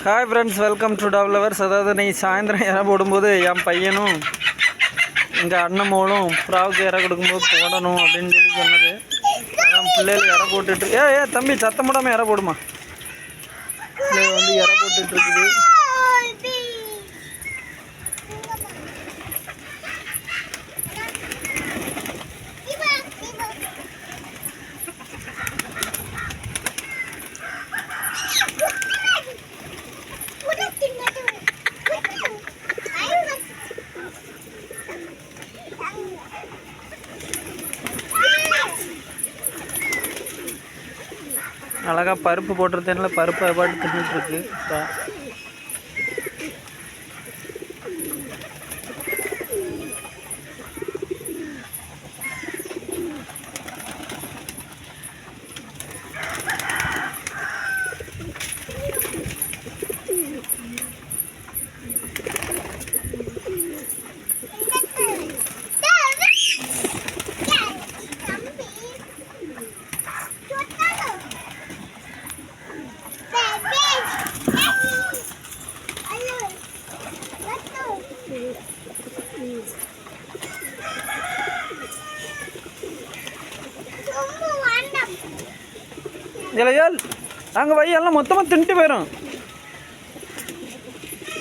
Hi friends, welcome to developers. அதாவது நீ சாயந்தரம் இற போடும்போது என் பையனும் எங்கள் அண்ணமோளும் புறாவுக்கு இற கொடுக்கும்போது போடணும் அப்படின்னு சொல்லி சொன்னது. அதான் பிள்ளைகள் இற போட்டுட்டு தம்பி சத்தம் போடாமல் இற போடுமா. பிள்ளைகள் வந்து இற போட்டுட்ருக்குது. அழகாக பருப்பு போட்டிருந்தேன்ல, பருப்பு பாட்டு தின்னுட்டுருக்கு. இலையால் நாங்கள் வையெல்லாம் மொத்தமாக தின்ட்டு போயிடும்.